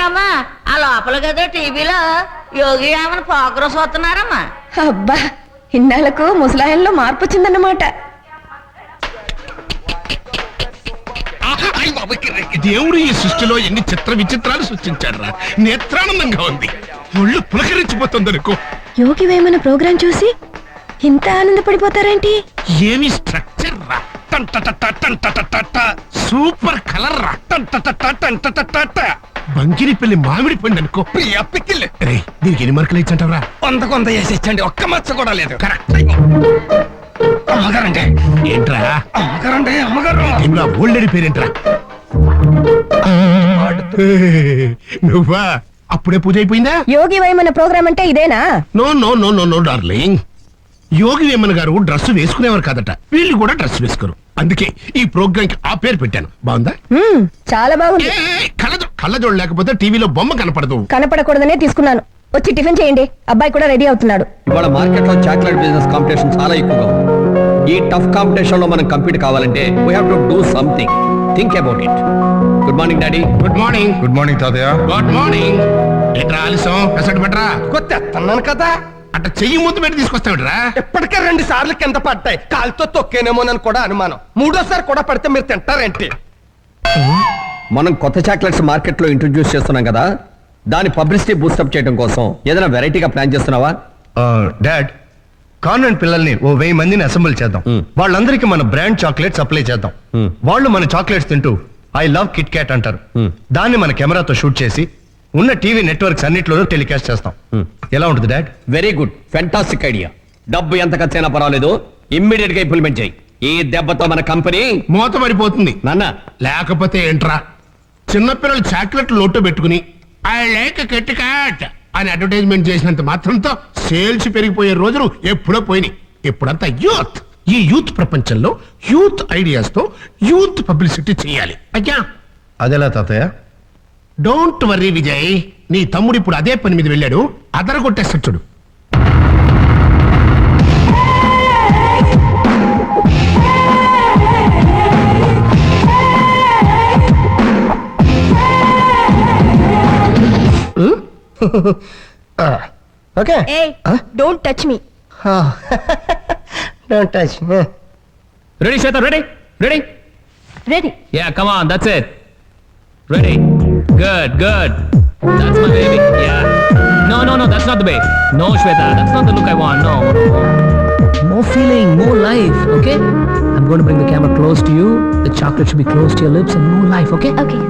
అమ్మా ఆ లోపల గదో టీవీలో యోగి ఆమెను ప్రోగ్రెస్ వస్తున్నారమ్మా. అబ్బా ఇన్నాళ్లకు ముసలాయన్లో మార్పు వచ్చిందన్నమాట. దేవుడు ఈ సృష్టిలో ఎన్ని చిత్ర విచిత్రాలు సృష్టించాడు రా. నేత్రానందంగా ఉంది, ఒళ్ళు పులకరించిపోతుంది అనుకో. యోగి వేమన ప్రోగ్రాం చూసి ఇంత ఆనందపడిపోతారేంటి? ఏమి స్ట్రక్చర్ రా, సూపర్ కలర్ రా, బంకిరిపల్లి మామిడి పండు అనుకో. దీనికి ఎన్ని మార్కులు ఇచ్చంటారా? 100 వేసిచ్చండి, ఒక్క మచ్చ కూడా లేదు. అమ్మగారండి. ఏంట్రా అమ్మగారండి? అమ్మగారు ఇలా ఓల్డెడి పేరేంట్రా? నువ్వా? అప్పుడే పూజ అయిపోయిందా? యోగి వేమన ప్రోగ్రాం అంటే ఇదేనా? No no no no no darling, Yogi Vemana గారు డ్రెస్ వేసుకునేవారు కాదట, వీళ్ళు కూడా డ్రెస్ వేసుకోరు. అందుకే ఈ ప్రోగ్రామ్ కి ఆ పేరు పెట్టాను. బాగుందా? చాలా బాగుంది. కళ్ళజోడు లేకపోతే టీవీలో బొమ్మ కనపడదు. కనపడకూడదనే తీసుకున్నాను. వచ్చి టిఫిన్ చేయండి, అబ్బాయి కూడా రెడీ అవుతున్నాడు. ఇవాళ మార్కెట్ లో చాక్లెట్ బిజినెస్ కాంపిటీషన్ చాలా ఎక్కువగా ఉంది. ఈ టఫ్ కాంపిటీషన్ లో మనం కంపీట్ కావాలంటే we have to do something. Think about it. Good morning daddy. Good morning. Good morning తాతయ్య. Good morning. ఏంట్రా ఆలస్యం? కసడు పెట్టరా. కొత్తన్నాను కదా, అట్ట చెయ్యి ముందు పెట్టి తీసుకొస్తావిడ్రా. ఇప్పటికే 2 సార్లు కింద పడ్డాయి, కాలుతో తొక్కేనేమోనని కూడా అనుమానం. 3ోసారి కూడా పడితే మీరు తింటారేంటి? మనం కొత్త చాక్లెట్స్ మార్కెట్ లో ఇంట్రొడ్యూస్ చేస్తున్నాం కదా, దాని పబ్లిసిటీ బూస్టప్ చేయడం కోసం ఏదైనా వెరైటీగా ప్లాన్ చేస్తున్నావా? డాడ్, కాన్వెంట్ పిల్లల్ని 1000 మందిని అసెంబ్ల్ చేద్దాం. వాళ్ళందరికీ మన బ్రాండ్ చాక్లెట్స్ అప్లై చేద్దాం. వాళ్ళు మన చాక్లెట్స్ తింటూ ఐ లవ్ కిట్ క్యాట్ అంటారు. దాన్ని మన కెమెరాతో షూట్ చేసి ఉన్న టీవీ నెట్వర్క్స్ అన్నిట్లోనూ టెలికాస్ట్ చేస్తాం. ఎలా ఉంటుంది dad? Very good, fantastic idea. డబ్బు ఎంత ఖర్చైనా పర్వాలేదు, ఇమ్మీడియట్ గా ఇంప్లిమెంట్ చేయి. ఈ దెబ్బతో మన కంపెనీ మూత పడిపోతుంది నాన్న. లేకపోతే ఏంట్రా, చిన్నపిల్లలు చాక్లెట్ లోటు పెట్టుకుని ఐ లైక్ కిట్ క్యాట్ అని అడ్వర్టైజ్మెంట్ చేసినంత మాత్రంతో సేల్స్ పెరిగిపోయే రోజులు ఎప్పుడో పోయినాయి. ఇప్పుడంతా యూత్. ఈ యూత్ ప్రపంచంలో యూత్ ఐడియాస్ తో యూత్ పబ్లిసిటీ చేయాలి. అయ్యా అదెలా తాతయ్య? డోంట్ వర్రీ విజయ్, నీ తమ్ముడు ఇప్పుడు అదే పని మీద వెళ్ళాడు, అదరగొట్టేస్తాడు చూడు. Okay, don't touch me. Don't touch. Ready Shweta? Ready ready ready. Yeah come on, that's it. Ready, good good, that's my baby. Yeah no no no, that's not the baby. No Shweta, that's not the look I want. No, more feeling, more life. Okay, I'm going to bring the camera close to you. The chocolate should be close to your lips and more life. Okay. Okay.